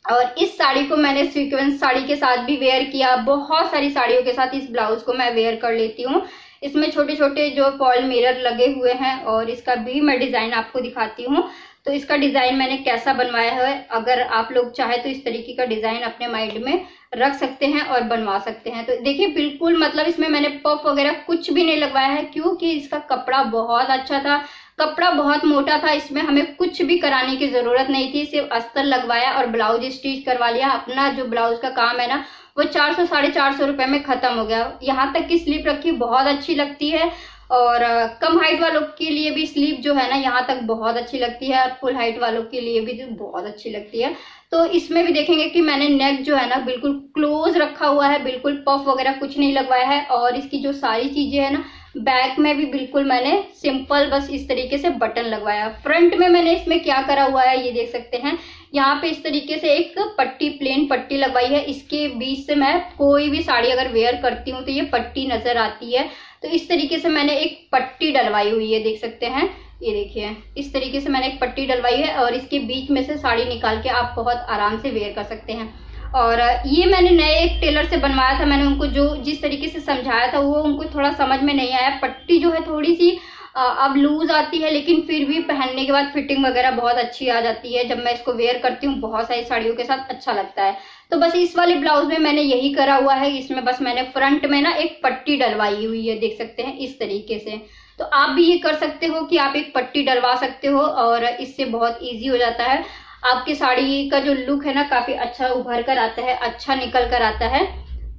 S1: और इस साड़ी को मैंने सीक्वेंस साड़ी के साथ भी वेयर किया। बहुत सारी साड़ियों के साथ इस ब्लाउज को मैं वेयर कर लेती हूँ। इसमें छोटे छोटे जो फॉल मिरर लगे हुए हैं और इसका भी मैं डिजाइन आपको दिखाती हूँ। तो इसका डिजाइन मैंने कैसा बनवाया है, अगर आप लोग चाहे तो इस तरीके का डिजाइन अपने माइंड में रख सकते हैं और बनवा सकते हैं। तो देखिए बिल्कुल मतलब इसमें मैंने पफ वगैरह कुछ भी नहीं लगवाया है क्योंकि इसका कपड़ा बहुत अच्छा था, कपड़ा बहुत मोटा था, इसमें हमें कुछ भी कराने की जरूरत नहीं थी। सिर्फ अस्तर लगवाया और ब्लाउज स्टिच करवा लिया। अपना जो ब्लाउज का काम है ना वो 400 साढ़े 400 रुपए में खत्म हो गया। यहाँ तक की स्लीप रखी, बहुत अच्छी लगती है। और कम हाइट वालों के लिए भी स्लीप जो है ना यहाँ तक बहुत अच्छी लगती है और फुल हाइट वालों के लिए भी बहुत अच्छी लगती है। तो इसमें भी देखेंगे कि मैंने नेक जो है ना बिल्कुल क्लोज रखा हुआ है, बिल्कुल पफ वगैरह कुछ नहीं लगवाया है। और इसकी जो सारी चीजें है ना बैक में भी बिल्कुल मैंने सिंपल बस इस तरीके से बटन लगवाया। फ्रंट में मैंने इसमें क्या करा हुआ है ये देख सकते हैं, यहाँ पे इस तरीके से एक पट्टी प्लेन पट्टी लगवाई है। इसके बीच से मैं कोई भी साड़ी अगर वेयर करती हूँ तो ये पट्टी नजर आती है। तो इस तरीके से मैंने एक पट्टी डलवाई हुई है, देख सकते हैं, ये देखिए इस तरीके से मैंने एक पट्टी डलवाई है और इसके बीच में से साड़ी निकाल के आप बहुत आराम से वेयर कर सकते हैं। और ये मैंने नए एक टेलर से बनवाया था। मैंने उनको जो जिस तरीके से समझाया था वो उनको थोड़ा समझ में नहीं आया। पट्टी जो है थोड़ी सी अब लूज आती है लेकिन फिर भी पहनने के बाद फिटिंग वगैरह बहुत अच्छी आ जाती है। जब मैं इसको वेयर करती हूँ बहुत सारी साड़ियों के साथ अच्छा लगता है। तो बस इस वाले ब्लाउज में मैंने यही करा हुआ है। इसमें बस मैंने फ्रंट में ना एक पट्टी डलवाई हुई है, देख सकते हैं इस तरीके से। तो आप भी ये कर सकते हो कि आप एक पट्टी डलवा सकते हो और इससे बहुत ईजी हो जाता है। आपकी साड़ी का जो लुक है ना काफी अच्छा उभर कर आता है, अच्छा निकल कर आता है।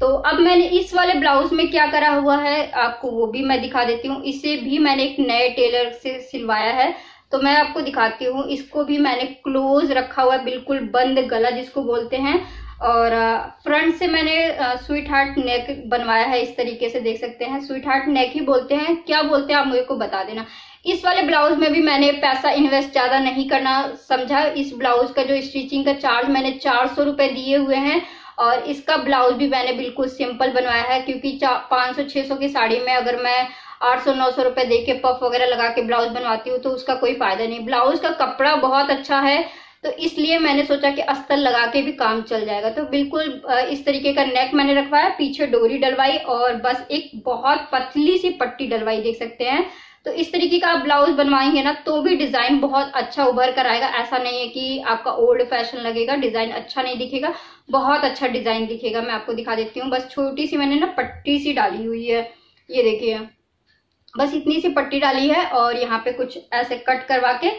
S1: तो अब मैंने इस वाले ब्लाउज में क्या करा हुआ है आपको वो भी मैं दिखा देती हूँ। इसे भी मैंने एक नए टेलर से सिलवाया है, तो मैं आपको दिखाती हूँ। इसको भी मैंने क्लोज रखा हुआ है, बिल्कुल बंद गला जिसको बोलते हैं। और फ्रंट से मैंने स्वीट हार्ट नेक बनवाया है, इस तरीके से देख सकते हैं। स्वीट हार्ट नेक ही बोलते हैं, क्या बोलते हैं आप मुझे को बता देना। इस वाले ब्लाउज में भी मैंने पैसा इन्वेस्ट ज्यादा नहीं करना समझा। इस ब्लाउज का जो स्टिचिंग का चार्ज मैंने 400 रुपए दिए हुए हैं और इसका ब्लाउज भी मैंने बिल्कुल सिंपल बनवाया है क्योंकि 500-600 की साड़ी में अगर मैं 800-900 रुपए दे के पफ वगैरह लगा के ब्लाउज बनवाती हूँ तो उसका कोई फायदा नहीं। ब्लाउज का कपड़ा बहुत अच्छा है तो इसलिए मैंने सोचा कि अस्तर लगा के भी काम चल जाएगा। तो बिल्कुल इस तरीके का नेक मैंने रखवाया, पीछे डोरी डलवाई और बस एक बहुत पतली सी पट्टी डलवाई, देख सकते हैं। तो इस तरीके का आप ब्लाउज बनवाएंगे ना तो भी डिजाइन बहुत अच्छा उभर कर आएगा। ऐसा नहीं है कि आपका ओल्ड फैशन लगेगा, डिजाइन अच्छा नहीं दिखेगा, बहुत अच्छा डिजाइन दिखेगा। मैं आपको दिखा देती हूँ। बस छोटी सी मैंने ना पट्टी सी डाली हुई है, ये देखिए, बस इतनी सी पट्टी डाली है और यहाँ पे कुछ ऐसे कट करवा के,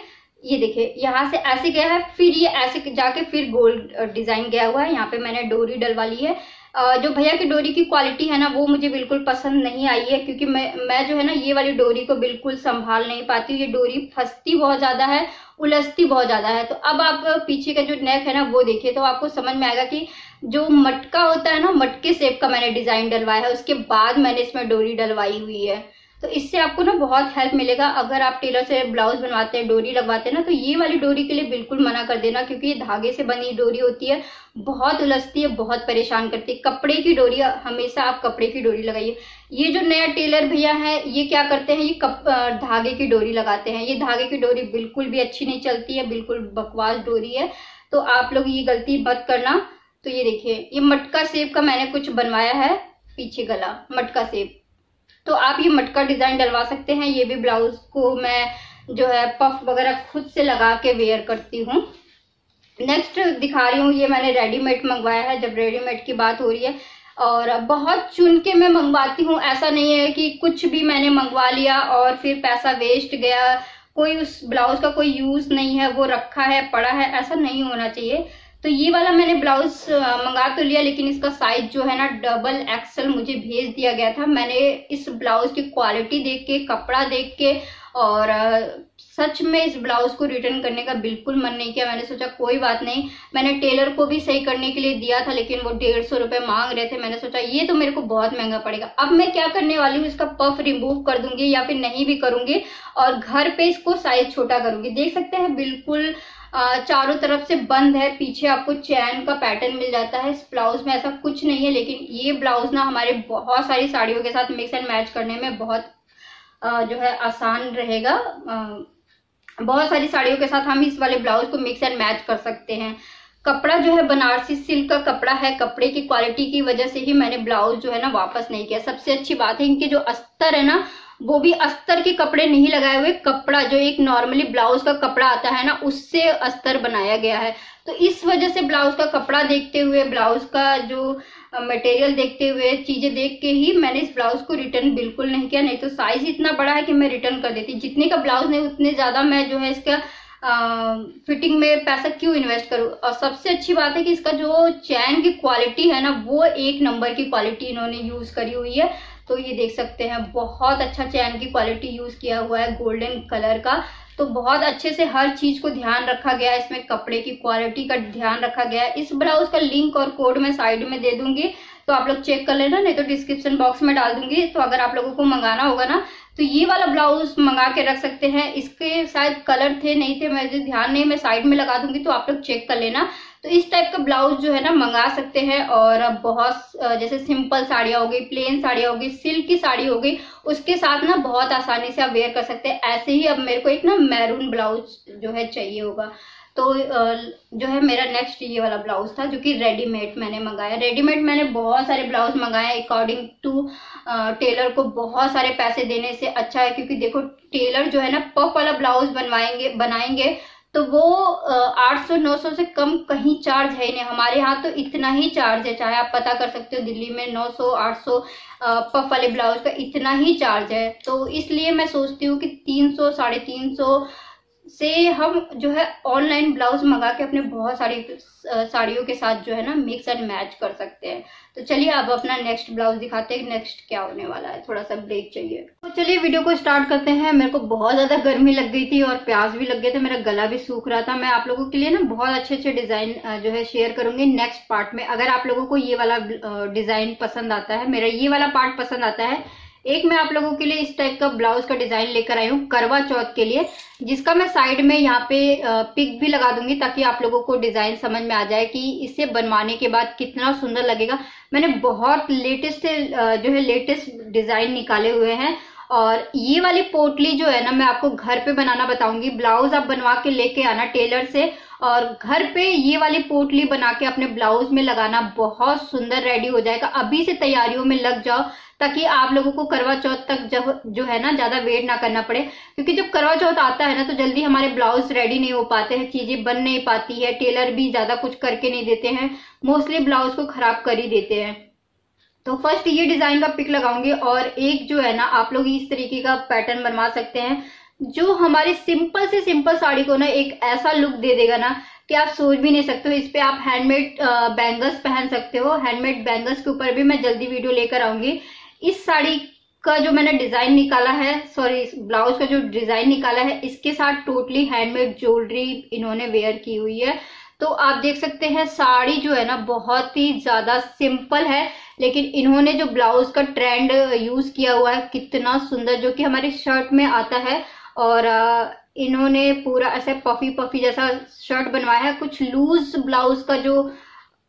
S1: ये देखिए यहाँ से ऐसे गया है, फिर ये ऐसे जाके फिर गोल डिजाइन गया हुआ है। यहाँ पे मैंने डोरी डलवा ली है। जो भैया की डोरी की क्वालिटी है ना वो मुझे बिल्कुल पसंद नहीं आई है, क्योंकि मैं जो है ना ये वाली डोरी को बिल्कुल संभाल नहीं पाती हूँ। ये डोरी फंसती बहुत ज्यादा है, उलझती बहुत ज्यादा है। तो अब आप पीछे का जो नेक है ना वो देखिए तो आपको समझ में आएगा कि जो मटका होता है ना, मटके शेप का मैंने डिजाइन डलवाया है, उसके बाद मैंने इसमें डोरी डलवाई हुई है। तो इससे आपको ना बहुत हेल्प मिलेगा। अगर आप टेलर से ब्लाउज बनवाते हैं, डोरी लगवाते हैं ना, तो ये वाली डोरी के लिए बिल्कुल मना कर देना, क्योंकि ये धागे से बनी डोरी होती है, बहुत उलझती है, बहुत परेशान करती है। कपड़े की डोरी, हमेशा आप कपड़े की डोरी लगाइए। ये जो नया टेलर भैया है ये क्या करते हैं, ये धागे की डोरी लगाते हैं। ये धागे की डोरी बिल्कुल भी अच्छी नहीं चलती है, बिल्कुल बकवास डोरी है। तो आप लोग ये गलती मत करना। तो ये देखिए, ये मटका शेप का मैंने कुछ बनवाया है, पीछे गला मटका शेप। तो आप ये मटका डिजाइन डलवा सकते हैं। ये भी ब्लाउज को मैं जो है पफ वगैरह खुद से लगा के वेयर करती हूँ। नेक्स्ट दिखा रही हूँ, ये मैंने रेडीमेड मंगवाया है, जब रेडीमेड की बात हो रही है। और बहुत चुन के मैं मंगवाती हूँ, ऐसा नहीं है कि कुछ भी मैंने मंगवा लिया और फिर पैसा वेस्ट गया, कोई उस ब्लाउज का कोई यूज नहीं है, वो रखा है पड़ा है, ऐसा नहीं होना चाहिए। तो ये वाला मैंने ब्लाउज मंगा तो लिया, लेकिन इसका साइज जो है ना डबल एक्सल मुझे भेज दिया गया था। मैंने इस ब्लाउज की क्वालिटी देख के, कपड़ा देख के और सच में इस ब्लाउज को रिटर्न करने का बिल्कुल मन नहीं किया। मैंने सोचा कोई बात नहीं, मैंने टेलर को भी सही करने के लिए दिया था, लेकिन वो 150 रुपए मांग रहे थे। मैंने सोचा ये तो मेरे को बहुत महंगा पड़ेगा। अब मैं क्या करने वाली हूँ, इसका पफ रिमूव कर दूंगी या फिर नहीं भी करूंगी और घर पे इसको साइज छोटा करूंगी। देख सकते हैं बिल्कुल चारों तरफ से बंद है, पीछे आपको चैन का पैटर्न मिल जाता है। इस ब्लाउज में ऐसा कुछ नहीं है, लेकिन ये ब्लाउज ना हमारे बहुत सारी साड़ियों के साथ मिक्स एंड मैच करने में बहुत जो है आसान रहेगा। बहुत सारी साड़ियों के साथ हम इस वाले ब्लाउज को मिक्स एंड मैच कर सकते हैं। कपड़ा जो है बनारसी सिल्क का कपड़ा है, कपड़े की क्वालिटी की वजह से ही मैंने ब्लाउज जो है ना वापस नहीं किया। सबसे अच्छी बात है इनके जो अस्तर है ना, वो भी अस्तर के कपड़े नहीं लगाए हुए, कपड़ा जो एक नॉर्मली ब्लाउज का कपड़ा आता है ना उससे अस्तर बनाया गया है। तो इस वजह से ब्लाउज का कपड़ा देखते हुए, ब्लाउज का जो मटेरियल देखते हुए, चीजें देख के ही मैंने इस ब्लाउज को रिटर्न बिल्कुल नहीं किया। नहीं तो साइज इतना बड़ा है कि मैं रिटर्न कर देती। जितने का ब्लाउज नहीं उतने ज्यादा मैं जो है इसका फिटिंग में पैसा क्यों इन्वेस्ट करूं। और सबसे अच्छी बात है कि इसका जो चैन की क्वालिटी है ना वो एक नंबर की क्वालिटी इन्होंने यूज करी हुई है। तो ये देख सकते हैं बहुत अच्छा चैन की क्वालिटी यूज किया हुआ है, गोल्डन कलर का। तो बहुत अच्छे से हर चीज को ध्यान रखा गया है, इसमें कपड़े की क्वालिटी का ध्यान रखा गया है। इस ब्लाउज का लिंक और कोड मैं साइड में दे दूंगी, तो आप लोग चेक कर लेना, नहीं तो डिस्क्रिप्शन बॉक्स में डाल दूंगी। तो अगर आप लोगों को मंगाना होगा ना तो ये वाला ब्लाउज मंगा के रख सकते हैं। इसके शायद कलर थे नहीं थे, मुझे ध्यान नहीं, मैं साइड में लगा दूंगी तो आप लोग चेक कर लेना। तो इस टाइप का ब्लाउज जो है ना मंगा सकते हैं। और बहुत जैसे सिंपल साड़ियां हो गई, प्लेन साड़ियां हो गई, सिल्क की साड़ी हो गई, उसके साथ ना बहुत आसानी से आप वेयर कर सकते हैं। ऐसे ही अब मेरे को एक ना मैरून ब्लाउज जो है चाहिए होगा। तो जो है मेरा नेक्स्ट ये वाला ब्लाउज था जो कि रेडीमेड मैंने मंगाया। रेडीमेड मैंने बहुत सारे ब्लाउज मंगाए अकॉर्डिंग टू टेलर को। बहुत सारे पैसे देने से अच्छा है, क्योंकि देखो टेलर जो है ना पफ वाला ब्लाउज बनाएंगे तो वो 800-900 से कम कहीं चार्ज है नहीं। हमारे यहाँ तो इतना ही चार्ज है, चाहे आप पता कर सकते हो दिल्ली में 900-800 पफ वाले ब्लाउज का इतना ही चार्ज है। तो इसलिए मैं सोचती हूँ कि 300-350 से हम जो है ऑनलाइन ब्लाउज मंगा के अपने बहुत सारी साड़ियों के साथ जो है ना मिक्स एंड मैच कर सकते हैं। तो चलिए अब अपना नेक्स्ट ब्लाउज दिखाते हैं, नेक्स्ट क्या होने वाला है। थोड़ा सा ब्रेक चाहिए, तो चलिए वीडियो को स्टार्ट करते हैं। मेरे को बहुत ज्यादा गर्मी लग गई थी और प्यास भी लग गए थे, मेरा गला भी सूख रहा था। मैं आप लोगों के लिए ना बहुत अच्छे अच्छे डिजाइन जो है शेयर करूंगी नेक्स्ट पार्ट में। अगर आप लोगों को ये वाला डिजाइन पसंद आता है, मेरा ये वाला पार्ट पसंद आता है, एक मैं आप लोगों के लिए इस टाइप का ब्लाउज का डिजाइन लेकर आई हूँ करवा चौथ के लिए, जिसका मैं साइड में यहाँ पे पिक भी लगा दूंगी ताकि आप लोगों को डिजाइन समझ में आ जाए कि इसे बनवाने के बाद कितना सुंदर लगेगा। मैंने बहुत लेटेस्ट जो है लेटेस्ट डिजाइन निकाले हुए हैं। और ये वाली पोटली जो है ना मैं आपको घर पे बनाना बताऊंगी। ब्लाउज आप बनवा के लेके आना टेलर से और घर पे ये वाली पोटली बना के अपने ब्लाउज में लगाना, बहुत सुंदर रेडी हो जाएगा। अभी से तैयारियों में लग जाओ ताकि आप लोगों को करवा चौथ तक जब जो है ना ज्यादा वेट ना करना पड़े, क्योंकि जब करवा चौथ आता है ना तो जल्दी हमारे ब्लाउज रेडी नहीं हो पाते हैं, चीजें बन नहीं पाती है, टेलर भी ज्यादा कुछ करके नहीं देते हैं, मोस्टली ब्लाउज को खराब कर ही देते हैं। तो फर्स्ट ये डिजाइन का पिक लगाऊंगी और एक जो है ना आप लोग इस तरीके का पैटर्न बनवा सकते हैं जो हमारी सिंपल से सिंपल साड़ी को ना एक ऐसा लुक दे देगा ना कि आप सोच भी नहीं सकते हो। इस पे आप हैंडमेड बैंगल्स पहन सकते हो। हैंडमेड बैंगल्स के ऊपर भी मैं जल्दी वीडियो लेकर आऊंगी। इस साड़ी का जो मैंने डिजाइन निकाला है, सॉरी ब्लाउज का जो डिजाइन निकाला है, इसके साथ टोटली हैंडमेड ज्वेलरी इन्होंने वेयर की हुई है। तो आप देख सकते हैं साड़ी जो है ना बहुत ही ज्यादा सिंपल है, लेकिन इन्होंने जो ब्लाउज का ट्रेंड यूज किया हुआ है कितना सुंदर, जो कि हमारी शर्ट में आता है। और इन्होंने पूरा ऐसे पफी पफी जैसा शर्ट बनवाया है, कुछ लूज ब्लाउज का जो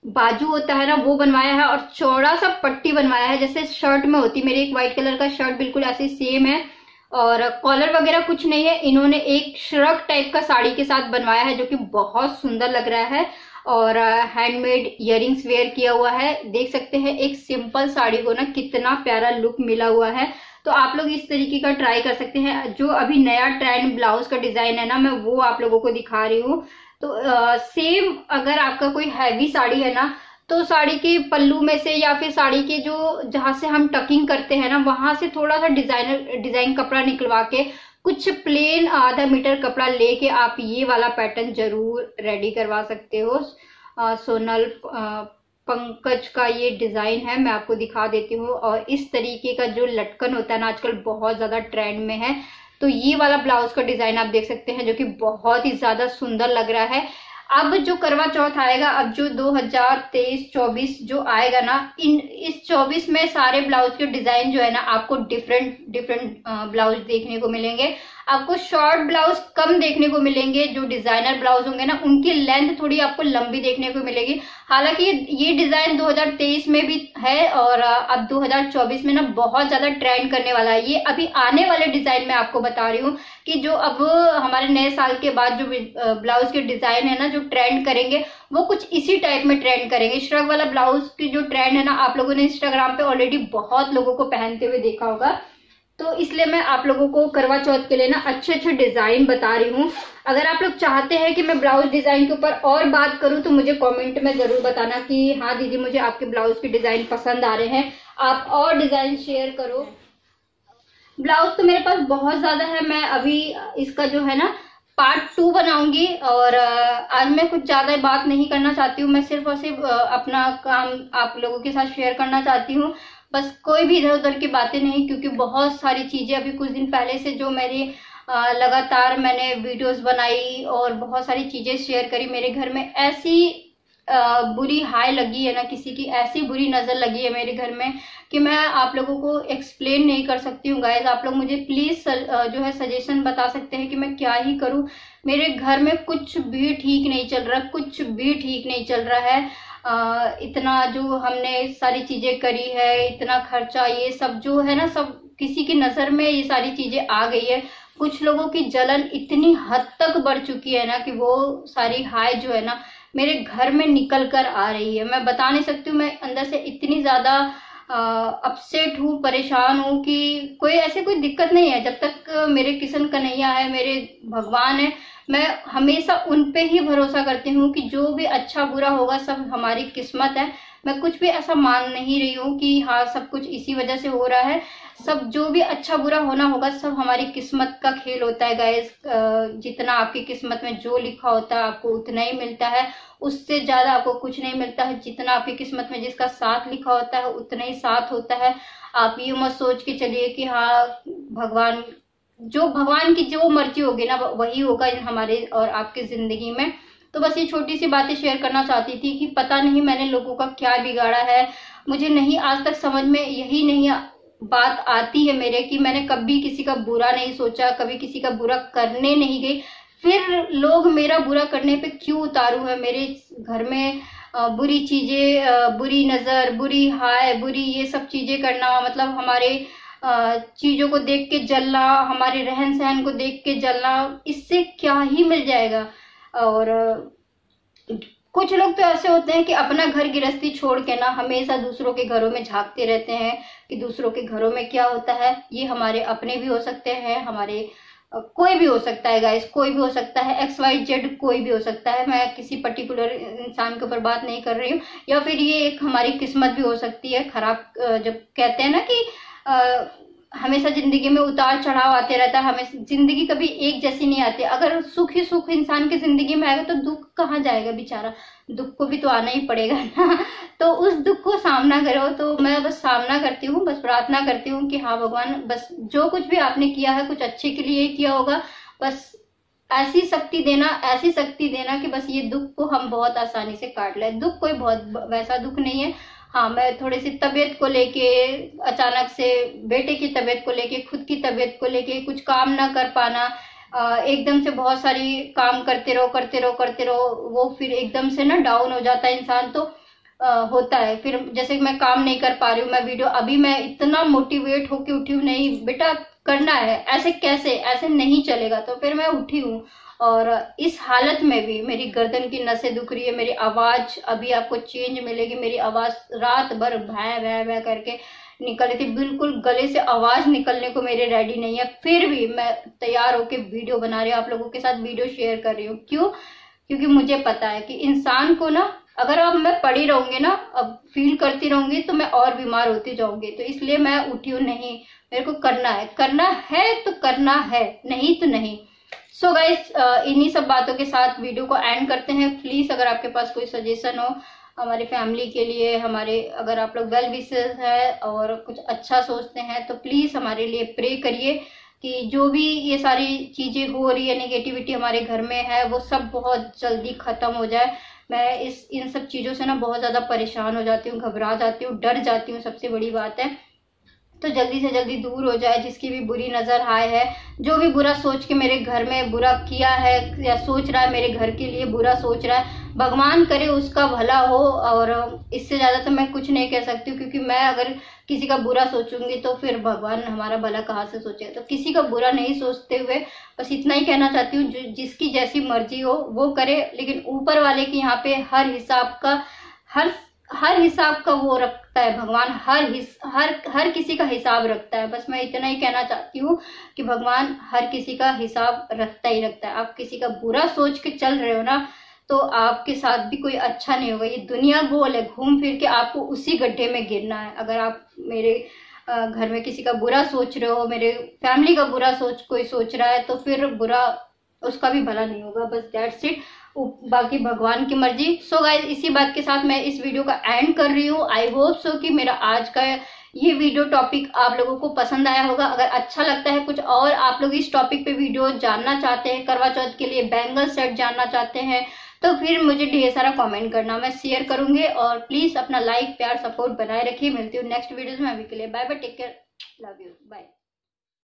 S1: बाजू होता है ना वो बनवाया है, और चौड़ा सा पट्टी बनवाया है जैसे शर्ट में होती। मेरे एक व्हाइट कलर का शर्ट बिल्कुल ऐसे सेम है, और कॉलर वगैरह कुछ नहीं है। इन्होंने एक श्रग टाइप का साड़ी के साथ बनवाया है जो कि बहुत सुंदर लग रहा है, और हैंडमेड इयररिंग्स वेयर किया हुआ है। देख सकते हैं एक सिंपल साड़ी को ना कितना प्यारा लुक मिला हुआ है। तो आप लोग इस तरीके का ट्राई कर सकते हैं। जो अभी नया ट्रेंड ब्लाउज का डिजाइन है ना मैं वो आप लोगों को दिखा रही हूँ। तो सेम अगर आपका कोई हैवी साड़ी है ना तो साड़ी के पल्लू में से या फिर साड़ी के जो जहां से हम टकिंग करते हैं ना वहां से थोड़ा सा डिजाइन कपड़ा निकलवा के कुछ प्लेन आधा मीटर कपड़ा लेके आप ये वाला पैटर्न जरूर रेडी करवा सकते हो। सोनल पंकज का ये डिजाइन है, मैं आपको दिखा देती हूँ। और इस तरीके का जो लटकन होता है ना आजकल बहुत ज्यादा ट्रेंड में है। तो ये वाला ब्लाउज का डिजाइन आप देख सकते हैं जो कि बहुत ही ज्यादा सुंदर लग रहा है। अब जो करवा चौथ आएगा, अब जो 2023-24 जो आएगा ना, इस 24 में सारे ब्लाउज के डिजाइन जो है ना आपको डिफरेंट ब्लाउज देखने को मिलेंगे। आपको शॉर्ट ब्लाउज कम देखने को मिलेंगे, जो डिजाइनर ब्लाउज होंगे ना उनकी लेंथ थोड़ी आपको लंबी देखने को मिलेगी। हालांकि ये डिजाइन 2023 में भी है और अब 2024 में ना बहुत ज्यादा ट्रेंड करने वाला है। ये अभी आने वाले डिजाइन में आपको बता रही हूँ कि जो अब हमारे नए साल के बाद जो ब्लाउज के डिजाइन है ना जो ट्रेंड करेंगे वो कुछ इसी टाइप में ट्रेंड करेंगे। श्रग वाला ब्लाउज की जो ट्रेंड है ना आप लोगों ने इंस्टाग्राम पे ऑलरेडी बहुत लोगों को पहनते हुए देखा होगा। तो इसलिए मैं आप लोगों को करवा चौथ के लिए ना अच्छे अच्छे डिजाइन बता रही हूँ। अगर आप लोग चाहते हैं कि मैं ब्लाउज डिजाइन के ऊपर और बात करूं तो मुझे कमेंट में जरूर बताना कि हाँ दीदी मुझे आपके ब्लाउज के डिजाइन पसंद आ रहे हैं, आप और डिजाइन शेयर करो। ब्लाउज तो मेरे पास बहुत ज्यादा है, मैं अभी इसका जो है ना पार्ट 2 बनाऊंगी। और आज मैं कुछ ज्यादा बात नहीं करना चाहती हूँ, मैं सिर्फ और सिर्फ अपना काम आप लोगों के साथ शेयर करना चाहती हूँ, बस कोई भी इधर उधर की बातें नहीं। क्योंकि बहुत सारी चीजें अभी कुछ दिन पहले से जो मेरी लगातार मैंने वीडियोस बनाई और बहुत सारी चीजें शेयर करी, मेरे घर में ऐसी बुरी हाय लगी है ना, किसी की ऐसी बुरी नजर लगी है मेरे घर में कि मैं आप लोगों को एक्सप्लेन नहीं कर सकती हूँ। गाइज आप लोग मुझे प्लीज जो है सजेशन बता सकते हैं कि मैं क्या ही करूँ। मेरे घर में कुछ भी ठीक नहीं चल रहा, कुछ भी ठीक नहीं चल रहा है। इतना जो हमने सारी चीजें करी है, इतना खर्चा, ये सब जो है ना सब किसी की नजर में ये सारी चीजें आ गई है। कुछ लोगों की जलन इतनी हद तक बढ़ चुकी है ना कि वो सारी हाय जो है ना मेरे घर में निकल कर आ रही है। मैं बता नहीं सकती हूँ, मैं अंदर से इतनी ज्यादा अपसेट हूँ, परेशान हूँ कि कोई दिक्कत नहीं है। जब तक मेरे किशन कन्हैया है, मेरे भगवान है, मैं हमेशा उन पे ही भरोसा करती हूँ कि जो भी अच्छा बुरा होगा सब हमारी किस्मत है। मैं कुछ भी ऐसा मान नहीं रही हूँ कि हाँ सब कुछ इसी वजह से हो रहा है। सब जो भी अच्छा बुरा होना होगा सब हमारी किस्मत का खेल होता है गाइस। जितना आपकी किस्मत में जो लिखा होता है आपको उतना ही मिलता है, उससे ज्यादा आपको कुछ नहीं मिलता है। जितना आपकी किस्मत में जिसका साथ लिखा होता है उतना ही साथ होता है। आप ये मत सोच के चलिए कि हाँ भगवान की जो मर्जी होगी ना वही होगा हमारे और आपकी जिंदगी में। तो बस ये छोटी सी बातें शेयर करना चाहती थी कि पता नहीं मैंने लोगों का क्या बिगाड़ा है, मुझे नहीं आज तक समझ में यही नहीं बात आती है मेरे कि मैंने कभी किसी का बुरा नहीं सोचा, कभी किसी का बुरा करने नहीं गई, फिर लोग मेरा बुरा करने पे क्यों उतारू है। मेरे घर में बुरी चीजें, बुरी नजर, बुरी हाय, बुरी ये सब चीजें करना, मतलब हमारे चीजों को देख के जलना, हमारे रहन सहन को देख के जलना, इससे क्या ही मिल जाएगा। और कुछ लोग तो ऐसे होते हैं कि अपना घर गृहस्थी छोड़ के ना हमेशा दूसरों के घरों में झांकते रहते हैं कि दूसरों के घरों में क्या होता है। ये हमारे अपने भी हो सकते हैं, हमारे कोई भी हो सकता है गाइस, कोई भी हो सकता है, XYZ कोई भी हो सकता है। मैं किसी पर्टिकुलर इंसान के ऊपर बात नहीं कर रही हूँ। या फिर ये एक हमारी किस्मत भी हो सकती है खराब। जब कहते हैं ना कि हमेशा जिंदगी में उतार चढ़ाव आते रहता है, हमें जिंदगी कभी एक जैसी नहीं आती। अगर सुख ही सुख इंसान की जिंदगी में आएगा तो दुख कहाँ जाएगा बेचारा, दुख को भी तो आना ही पड़ेगा ना। तो उस दुख को सामना करो। तो मैं बस सामना करती हूँ, बस प्रार्थना करती हूँ कि हाँ भगवान, बस जो कुछ भी आपने किया है कुछ अच्छे के लिए ही किया होगा। बस ऐसी शक्ति देना, ऐसी शक्ति देना कि बस ये दुख को हम बहुत आसानी से काट लें। दुख कोई बहुत वैसा दुख नहीं है। हाँ, मैं थोड़ी सी तबीयत को लेके, अचानक से बेटे की तबीयत को लेके, खुद की तबीयत को लेके, कुछ काम ना कर पाना, एकदम से बहुत सारी काम करते रहो, वो फिर एकदम से ना डाउन हो जाता है इंसान। तो होता है फिर, जैसे मैं काम नहीं कर पा रही हूँ, मैं वीडियो, अभी मैं इतना मोटिवेट होके उठी हूँ, नहीं बेटा करना है, ऐसे कैसे, ऐसे नहीं चलेगा। तो फिर मैं उठी हूँ। और इस हालत में भी मेरी गर्दन की नसें दुख रही है, मेरी आवाज, अभी आपको चेंज मिलेगी, मेरी आवाज रात भर भै भै भै करके निकल रही थी, बिल्कुल गले से आवाज निकलने को मेरे रेडी नहीं है। फिर भी मैं तैयार होके वीडियो बना रही हूँ, आप लोगों के साथ वीडियो शेयर कर रही हूँ। क्यों? क्योंकि मुझे पता है कि इंसान को ना, अगर अब मैं पड़ी रहूंगी ना, अब फील करती रहूंगी, तो मैं और बीमार होती जाऊंगी। तो इसलिए मैं उठी हूँ, नहीं मेरे को करना है, करना है तो करना है, नहीं तो नहीं। सो गाइस, इन्हीं सब बातों के साथ वीडियो को एंड करते हैं। प्लीज अगर आपके पास कोई सजेशन हो हमारी फैमिली के लिए, हमारे, अगर आप लोग वेल विशेस है और कुछ अच्छा सोचते हैं, तो प्लीज हमारे लिए प्रे करिए कि जो भी ये सारी चीजें हो रही है, नेगेटिविटी हमारे घर में है, वो सब बहुत जल्दी खत्म हो जाए। मैं इन सब चीजों से ना बहुत ज्यादा परेशान हो जाती हूँ, घबरा जाती हूँ, डर जाती हूँ, सबसे बड़ी बात है। तो जल्दी से जल्दी दूर हो जाए, जिसकी भी बुरी नजर आए है, जो भी बुरा सोच के मेरे घर में बुरा किया है या सोच रहा है, मेरे घर के लिए बुरा सोच रहा है, भगवान करे उसका भला हो। और इससे ज्यादा तो मैं कुछ नहीं कह सकती हूँ, क्योंकि मैं अगर किसी का बुरा सोचूंगी तो फिर भगवान हमारा भला कहाँ से सोचेगा। तो किसी का बुरा नहीं सोचते हुए बस इतना ही कहना चाहती हूँ, जिसकी जैसी मर्जी हो वो करे, लेकिन ऊपर वाले की यहाँ पे हर हिसाब का वो रखता है भगवान, हर किसी का हिसाब रखता है। बस मैं इतना ही कहना चाहती हूँ कि भगवान हर किसी का हिसाब रखता ही रखता है। आप किसी का बुरा सोच के चल रहे हो ना, तो आपके साथ भी कोई अच्छा नहीं होगा। ये दुनिया गोल है, घूम फिर के आपको उसी गड्ढे में गिरना है। अगर आप मेरे घर में किसी का बुरा सोच रहे हो, मेरे फैमिली का बुरा कोई सोच रहा है, तो फिर बुरा उसका भी भला नहीं होगा। बस दैट्स इट, बाकी भगवान की मर्जी। सो गाइस, इसी बात के साथ मैं इस वीडियो का एंड कर रही हूँ। आई होप सो कि मेरा आज का ये वीडियो टॉपिक आप लोगों को पसंद आया होगा। अगर अच्छा लगता है कुछ और आप लोग इस टॉपिक पे वीडियो जानना चाहते हैं, करवा चौथ के लिए बैंगल सेट जानना चाहते हैं, तो फिर मुझे ढेर सारा कमेंट करना, मैं शेयर करूंगी। और प्लीज अपना लाइक, प्यार, सपोर्ट बनाए रखिए। मिलती हूँ नेक्स्ट वीडियोज में। अभी के लिए bye bye, take care, love you, bye.